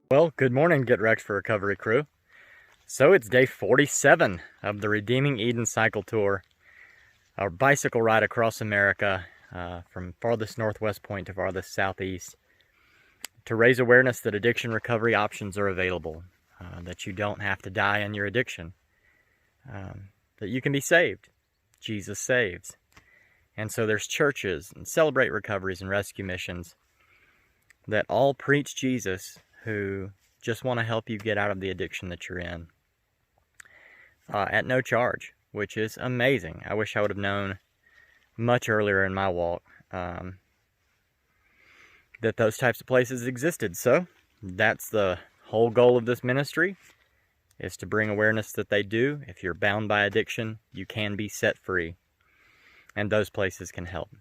Well, good morning, Get Wrecked for Recovery crew. So it's day 47 of the Redeeming Eden Cycle Tour, our bicycle ride across America from farthest northwest point to farthest southeast to raise awareness that addiction recovery options are available, that you don't have to die in your addiction, that you can be saved. Jesus saves. And so there's churches and Celebrate Recoveries and rescue missions that all preach Jesus, who just want to help you get out of the addiction that you're in at no charge, which is amazing. I wish I would have known much earlier in my walk that those types of places existed. So that's the whole goal of this ministry, is to bring awareness that they do. If you're bound by addiction, you can be set free, and those places can help.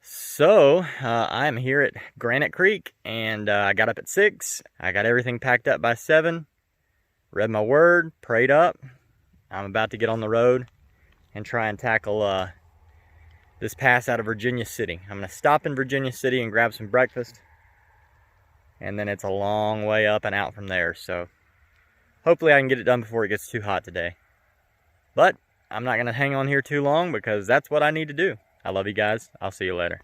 So, I'm here at Granite Creek, and I got up at 6. I got everything packed up by 7, read my word, prayed up. I'm about to get on the road and try and tackle this pass out of Virginia City. I'm going to stop in Virginia City and grab some breakfast, and then it's a long way up and out from there. So, hopefully I can get it done before it gets too hot today. But I'm not going to hang on here too long, because that's what I need to do. I love you guys. I'll see you later.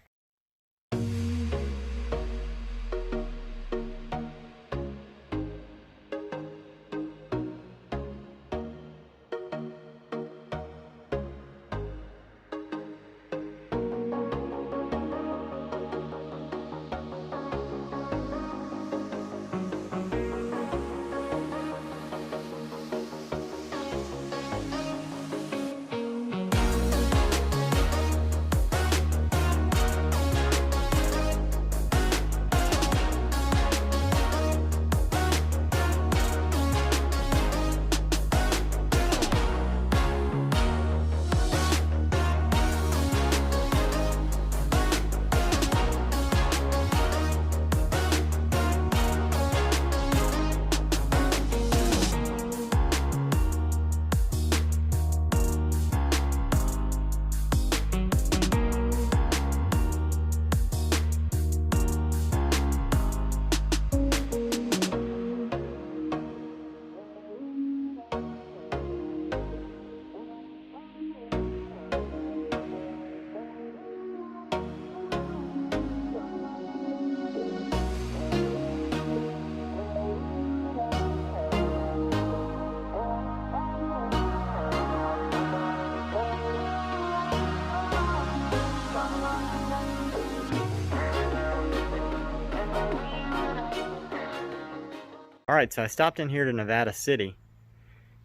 Alright, so I stopped in here to Nevada City,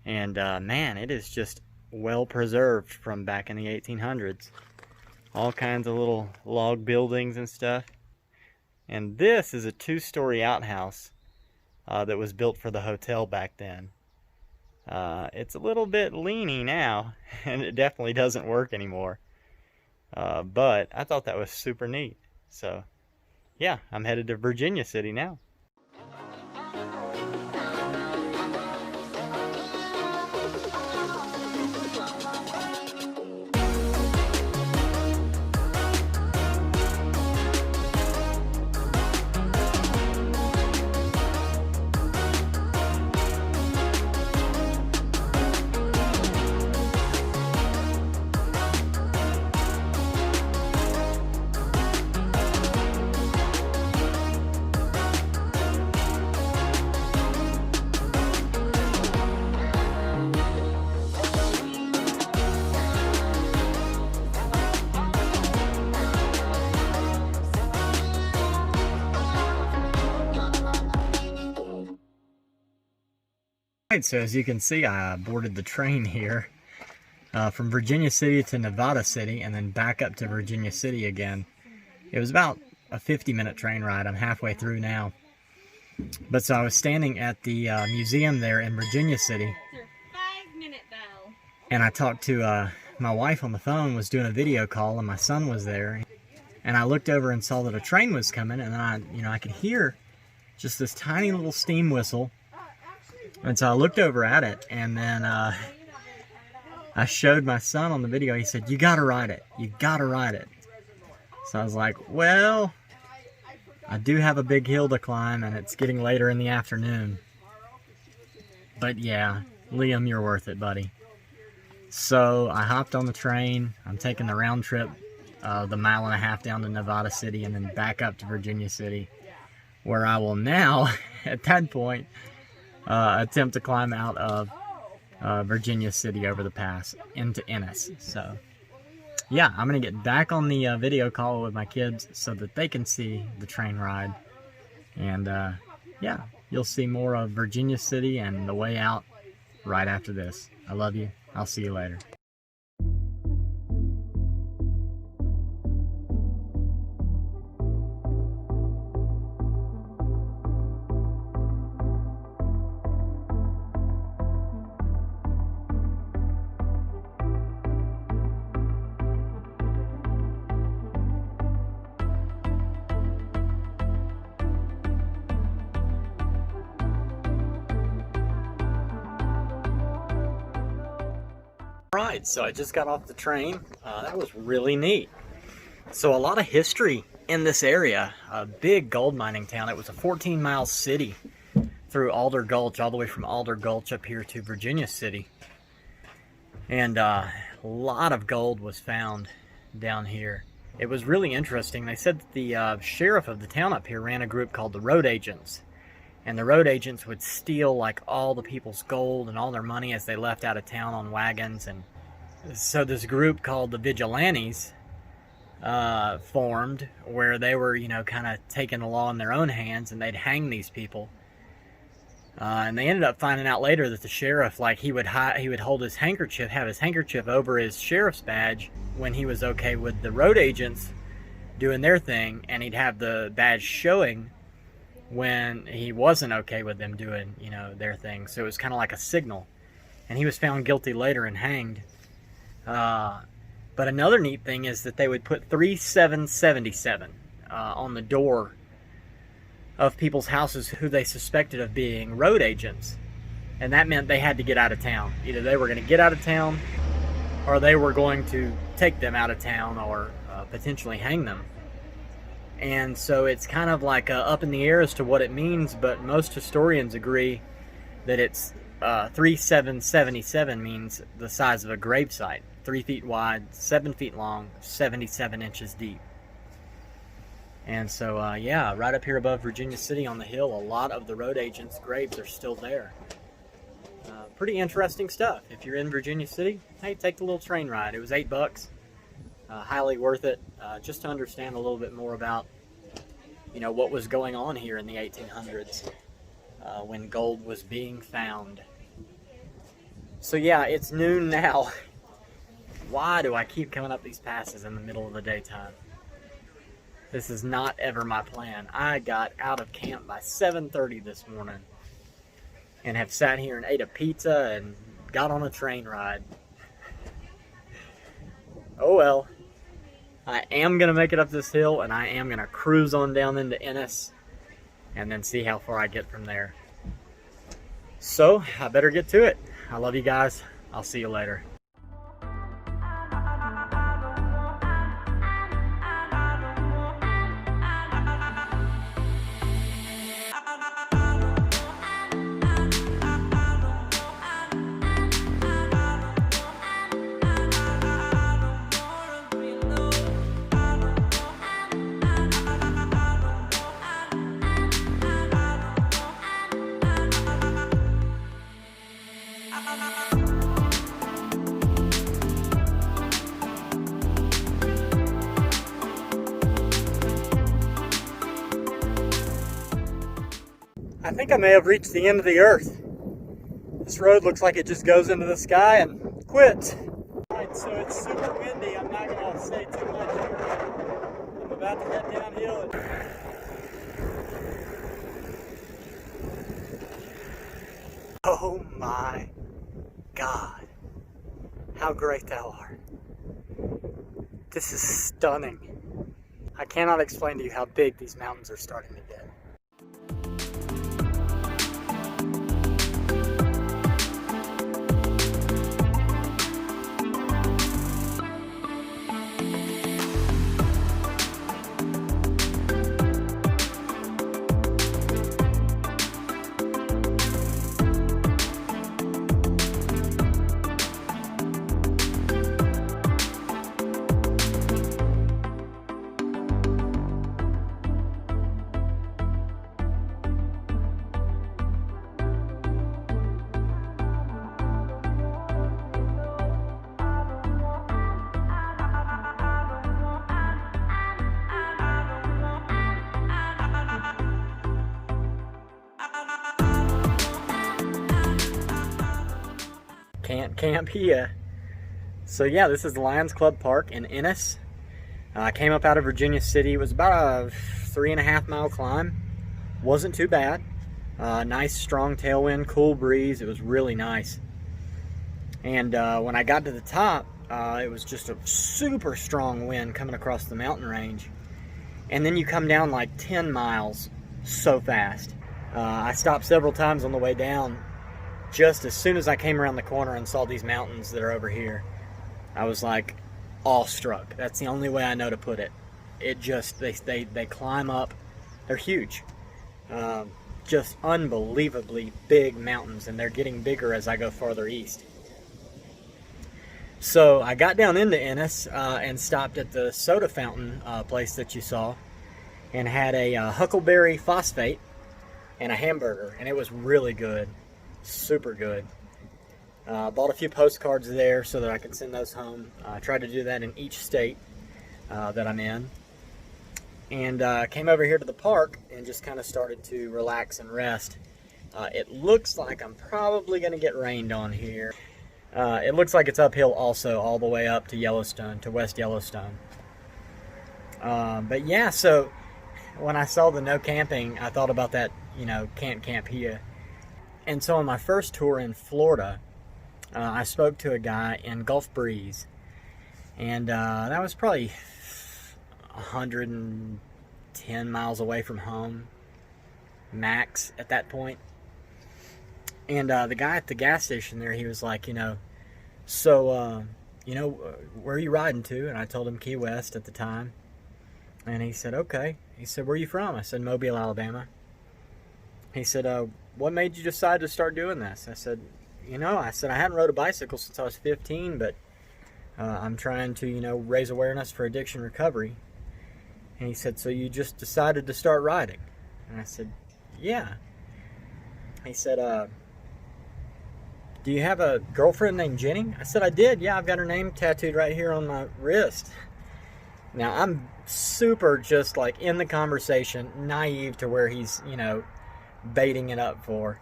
and man, it is just well preserved from back in the 1800s. All kinds of little log buildings and stuff. And this is a 2-story outhouse that was built for the hotel back then. It's a little bit leany now, and it definitely doesn't work anymore. But I thought that was super neat. So, yeah, I'm headed to Virginia City now. Alright, so as you can see, I boarded the train here from Virginia City to Nevada City, and then back up to Virginia City again. It was about a 50-minute train ride. I'm halfway through now. But so I was standing at the museum there in Virginia City, and I talked to my wife on the phone, was doing a video call, and my son was there. And I looked over and saw that a train was coming, and then I could hear just this tiny little steam whistle. And so I looked over at it, and then I showed my son on the video. He said, "You gotta ride it. You gotta ride it." So I was like, well, I do have a big hill to climb, and it's getting later in the afternoon. But yeah, Liam, you're worth it, buddy. So I hopped on the train. I'm taking the round trip, the 1.5 miles down to Nevada City and then back up to Virginia City, where I will now, at that point, attempt to climb out of Virginia City over the pass into Ennis. So yeah, I'm going to get back on the video call with my kids so that they can see the train ride. And yeah, you'll see more of Virginia City and the way out right after this. I love you. I'll see you later. Right, so I just got off the train. That was really neat. So a lot of history in this area. A big gold mining town. It was a 14-mile city through Alder Gulch, all the way from Alder Gulch up here to Virginia City. And a lot of gold was found down here. It was really interesting. They said that the sheriff of the town up here ran a group called the Road Agents. And the road agents would steal like all the people's gold and all their money as they left out of town on wagons. And so this group called the Vigilantes formed, where they were, you know, kind of taking the law in their own hands, and they'd hang these people. And they ended up finding out later that the sheriff, like, he would hold his handkerchief, have his handkerchief over his sheriff's badge when he was okay with the road agents doing their thing, and he'd have the badge showing when he wasn't okay with them doing, you know, their thing. So it was kind of like a signal. And he was found guilty later and hanged. But another neat thing is that they would put 3777 on the door of people's houses who they suspected of being road agents. And that meant they had to get out of town. Either they were going to get out of town, or they were going to take them out of town, or potentially hang them. And so it's kind of like up in the air as to what it means, but most historians agree that it's 3777 means the size of a gravesite. 3 feet wide, 7 feet long, 77 inches deep. And so, yeah, right up here above Virginia City on the hill, a lot of the road agents' graves are still there. Pretty interesting stuff. If you're in Virginia City, hey, take the little train ride. It was $8. Highly worth it, just to understand a little bit more about, you know, what was going on here in the 1800s when gold was being found. So yeah, it's noon now. Why do I keep coming up these passes in the middle of the daytime? This is not ever my plan. I got out of camp by 7:30 this morning and have sat here and ate a pizza and got on a train ride. Oh well. I am going to make it up this hill, and I am going to cruise on down into Ennis and then see how far I get from there. So, I better get to it. I love you guys. I'll see you later. I think I may have reached the end of the earth. This road looks like it just goes into the sky and quits. Alright, so it's super windy. I'm not going to say too much here. I'm about to head downhill. Oh my God. How great thou art. This is stunning. I cannot explain to you how big these mountains are starting to get. Can't camp here. So yeah, this is Lions Club Park in Ennis. I came up out of Virginia City. It was about a 3.5 mile climb. Wasn't too bad. Nice strong tailwind, cool breeze. It was really nice. And when I got to the top, it was just a super strong wind coming across the mountain range. And then you come down like 10 miles so fast. I stopped several times on the way down. Just as soon as I came around the corner and saw these mountains that are over here, I was like awestruck. That's the only way I know to put it. It just, they climb up. They're huge. Just unbelievably big mountains, and they're getting bigger as I go farther east. So I got down into Ennis and stopped at the soda fountain place that you saw, and had a huckleberry phosphate and a hamburger, and it was really good, super good. Bought a few postcards there so that I could send those home. I tried to do that in each state that I'm in, and came over here to the park and just kind of started to relax and rest. It looks like I'm probably going to get rained on here. It looks like it's uphill also all the way up to Yellowstone, to West Yellowstone. But yeah, so when I saw the no camping, I thought about that, you know, can't camp here. And so on my first tour in Florida, I spoke to a guy in Gulf Breeze, and that was probably 110 miles away from home, max at that point. And the guy at the gas station there, he was like, you know, so, where are you riding to? And I told him Key West at the time. And he said, okay. He said, where are you from? I said, Mobile, Alabama. He said, what made you decide to start doing this? I said, I hadn't rode a bicycle since I was 15, but I'm trying to, raise awareness for addiction recovery. And he said, so you just decided to start riding? And I said, yeah. He said, do you have a girlfriend named Jenny? I said, I did. Yeah, I've got her name tattooed right here on my wrist. Now, I'm super just like in the conversation, naive to where he's, baiting it up for.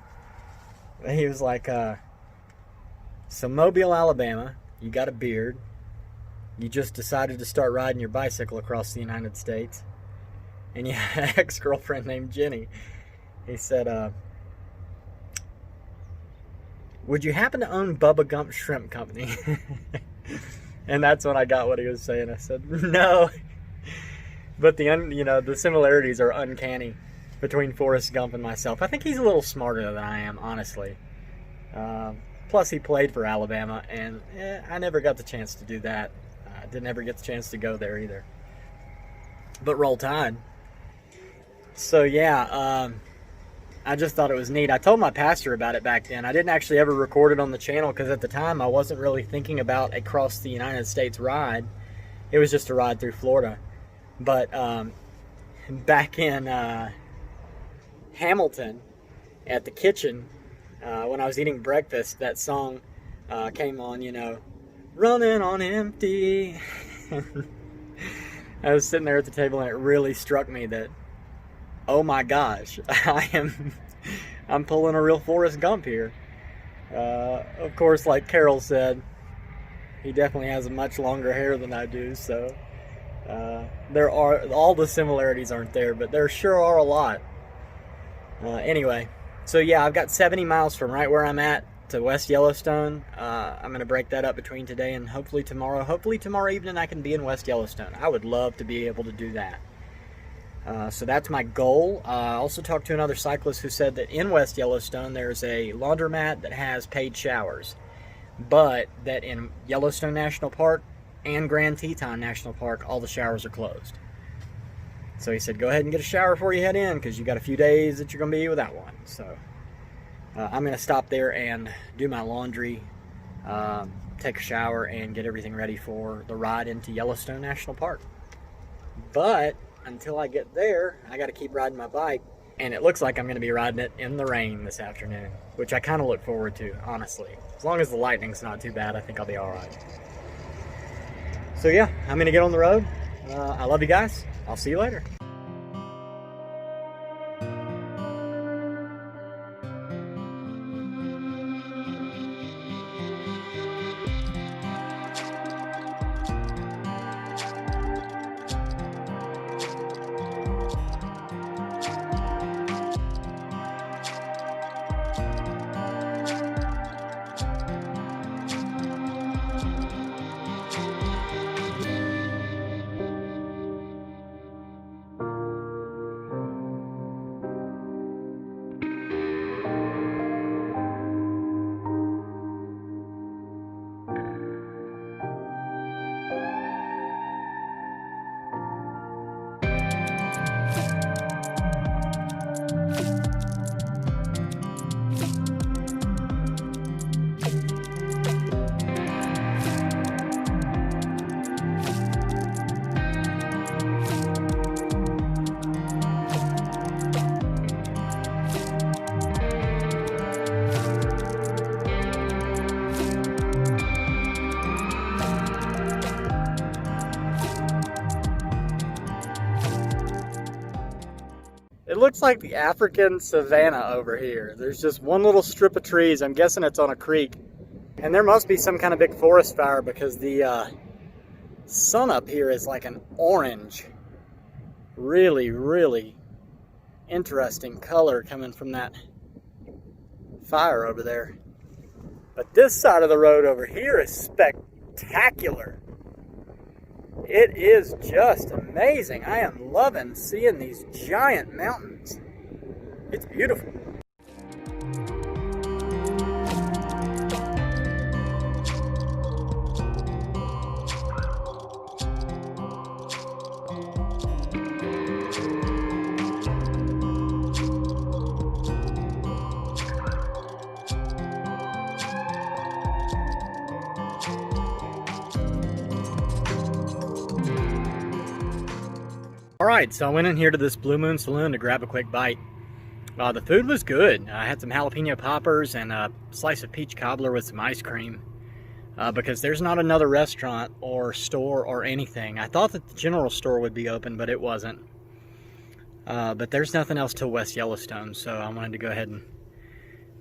He was like, so Mobile, Alabama, you got a beard. You just decided to start riding your bicycle across the United States. And you had an ex-girlfriend named Jenny. He said, would you happen to own Bubba Gump Shrimp Company? And that's when I got what he was saying. I said, no. But the similarities are uncanny between Forrest Gump and myself. I think he's a little smarter than I am, honestly. Plus, he played for Alabama, and I never got the chance to do that. I didn't ever get the chance to go there either. But roll tide. So, yeah, I just thought it was neat. I told my pastor about it back then. I didn't actually ever record it on the channel because at the time I wasn't really thinking about a cross the United States ride. It was just a ride through Florida. But back in Hamilton at the kitchen, when I was eating breakfast, that song came on, running on empty. I was sitting there at the table and it really struck me that, oh my gosh, I'm pulling a real Forrest Gump here. Of course, like Carol said, he definitely has much longer hair than I do, so there are, all the similarities aren't there, but there sure are a lot. Anyway, so yeah, I've got 70 miles from right where I'm at to West Yellowstone. I'm going to break that up between today and hopefully tomorrow. Hopefully tomorrow evening I can be in West Yellowstone. I would love to be able to do that. So that's my goal. I also talked to another cyclist who said that in West Yellowstone there's a laundromat that has paid showers, but that in Yellowstone National Park and Grand Teton National Park, all the showers are closed. So he said, go ahead and get a shower before you head in because you got a few days that you're going to be without one. So I'm going to stop there and do my laundry, take a shower, and get everything ready for the ride into Yellowstone National Park. But until I get there, I got to keep riding my bike, and it looks like I'm going to be riding it in the rain this afternoon, which I kind of look forward to, honestly. As long as the lightning's not too bad, I think I'll be all right. So yeah, I'm going to get on the road. I love you guys. I'll see you later. It looks like the African savanna over here. There's just one little strip of trees. I'm guessing it's on a creek. And there must be some kind of big forest fire because the sun up here is like an orange. Really, really interesting color coming from that fire over there. But this side of the road over here is spectacular. It is just amazing. I am loving seeing these giant mountains. It's beautiful. Alright, so I went in here to this Blue Moon Saloon to grab a quick bite. The food was good. I had some jalapeno poppers and a slice of peach cobbler with some ice cream. Because there's not another restaurant or store or anything. I thought that the general store would be open, but it wasn't. But there's nothing else till West Yellowstone, so I wanted to go ahead and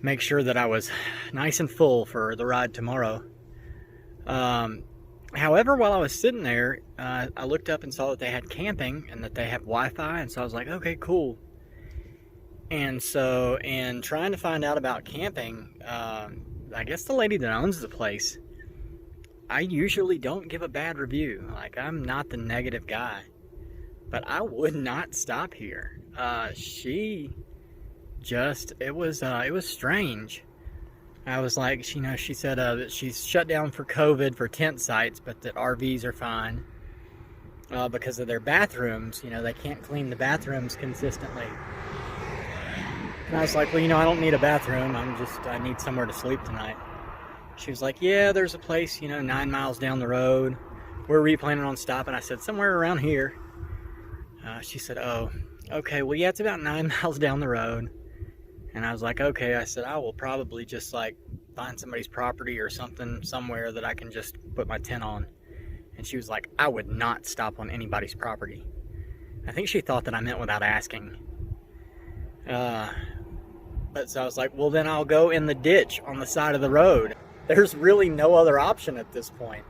make sure that I was nice and full for the ride tomorrow. However, while I was sitting there, I looked up and saw that they had camping and that they have Wi-Fi, and so I was like, okay, cool. And so, in trying to find out about camping, I guess the lady that owns the place, I usually don't give a bad review. Like, I'm not the negative guy, but I would not stop here. It was strange. I was like, you know, she said that she's shut down for COVID for tent sites, but that RVs are fine because of their bathrooms. You know, they can't clean the bathrooms consistently. And I was like, well, you know, I don't need a bathroom. I need somewhere to sleep tonight. She was like, yeah, there's a place, you know, 9 miles down the road. Where were you planning on stopping? I said, somewhere around here. She said, oh, okay, well, yeah, it's about 9 miles down the road. And I was like, okay. I said, I will probably just like find somebody's property or something somewhere that I can just put my tent on. And she was like, I would not stop on anybody's property. I think she thought that I meant without asking. But so I was like, well, then I'll go in the ditch on the side of the road. There's really no other option at this point.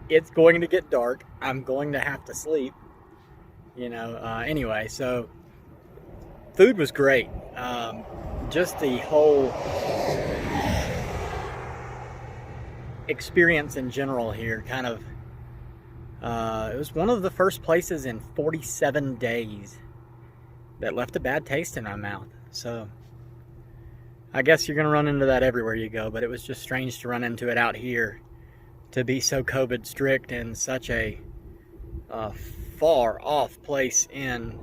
It's going to get dark. I'm going to have to sleep. You know, anyway, so food was great. Just the whole experience in general here kind of, it was one of the first places in 47 days that left a bad taste in my mouth. So I guess you're going to run into that everywhere you go, but it was just strange to run into it out here, to be so COVID strict in such a far off place in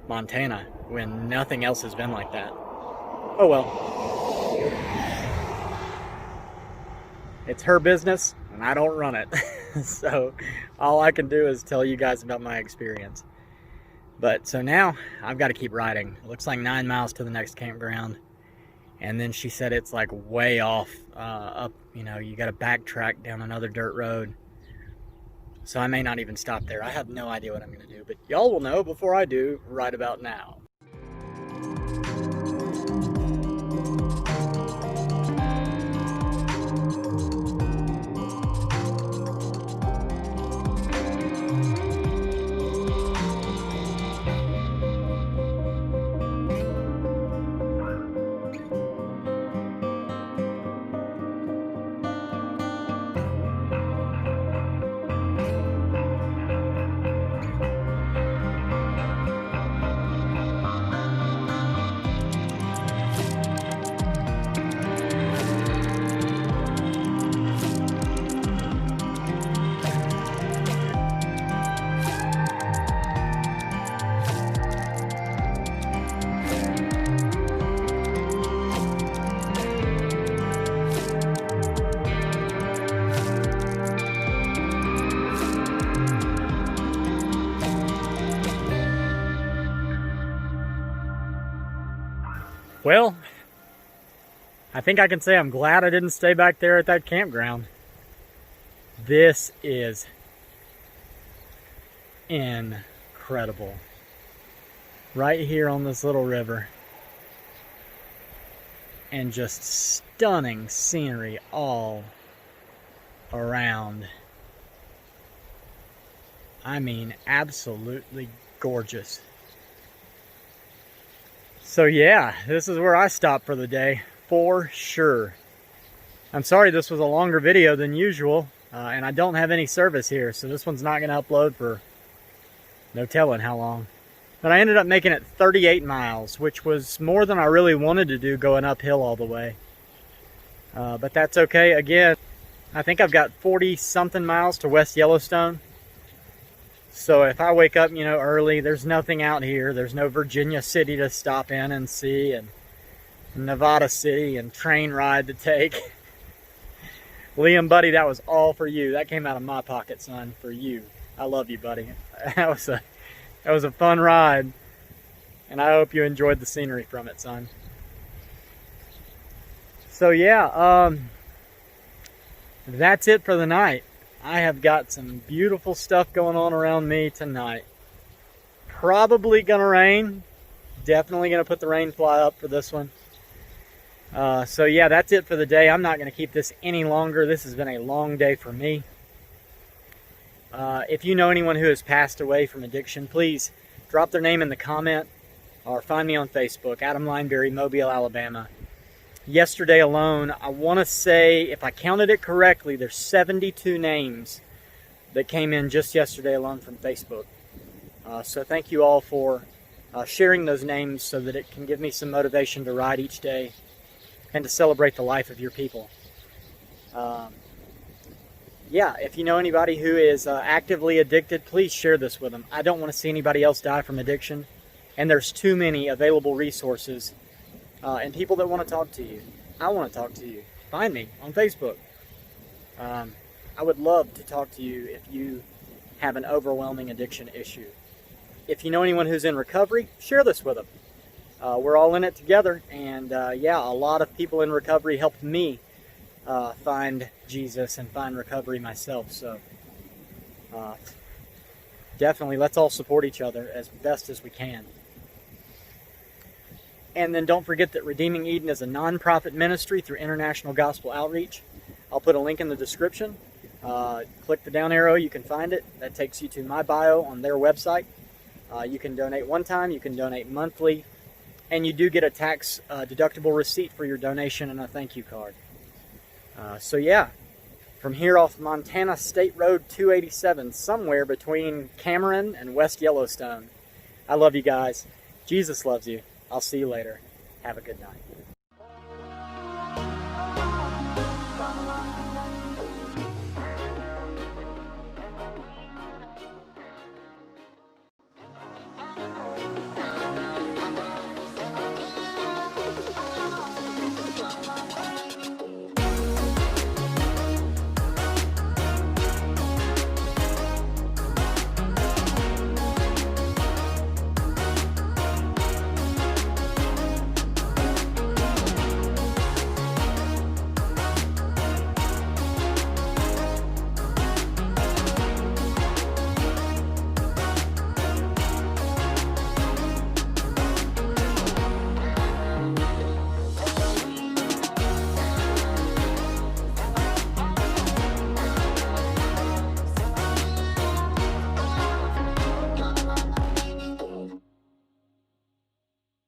Montana when nothing else has been like that. Oh well. It's her business and I don't run it. So all I can do is tell you guys about my experience. But so now I've got to keep riding. It looks like 9 miles to the next campground. And then she said it's like way off up, you know, you got to backtrack down another dirt road. So I may not even stop there. I have no idea what I'm going to do, but y'all will know before I do right about now. Well, I think I can say I'm glad I didn't stay back there at that campground. This is incredible. right here on this little river. And just stunning scenery all around. I mean, absolutely gorgeous. So yeah, this is where I stopped for the day, for sure. I'm sorry this was a longer video than usual, and I don't have any service here, so this one's not going to upload for no telling how long. But I ended up making it 38 miles, which was more than I really wanted to do going uphill all the way. But that's okay. Again, I think I've got 40-something miles to West Yellowstone. So if I wake up, early, there's nothing out here. There's no Virginia City to stop in and see, and Nevada City and train ride to take. Liam, buddy, that was all for you. That came out of my pocket, son, for you. I love you, buddy. That was a fun ride, and I hope you enjoyed the scenery from it, son. So yeah, that's it for the night. I have got some beautiful stuff going on around me tonight. Probably gonna rain. Definitely gonna put the rain fly up for this one. So yeah, that's it for the day. I'm not gonna keep this any longer. This has been a long day for me. If you know anyone who has passed away from addiction, please drop their name in the comment or find me on Facebook, Adam Lineberry, Mobile, Alabama. Yesterday alone, I want to say, if I counted it correctly, there's 72 names that came in just yesterday alone from Facebook. So thank you all for sharing those names so that it can give me some motivation to ride each day and to celebrate the life of your people. Yeah, if you know anybody who is actively addicted, please share this with them. I don't want to see anybody else die from addiction, and there's too many available resources and people that want to talk to you. I want to talk to you. Find me on Facebook. I would love to talk to you if you have an overwhelming addiction issue. If you know anyone who's in recovery, share this with them. We're all in it together, and yeah, a lot of people in recovery helped me find Jesus and find recovery myself. So definitely, let's all support each other as best as we can. And then don't forget that Redeeming Eden is a non-profit ministry through International Gospel Outreach. I'll put a link in the description. Click the down arrow, you can find it. That takes you to my bio on their website. You can donate one time, you can donate monthly, and you do get a tax deductible receipt for your donation and a thank you card. So yeah, from here off Montana State Road 287, somewhere between Cameron and West Yellowstone. I love you guys. Jesus loves you. I'll see you later. Have a good night.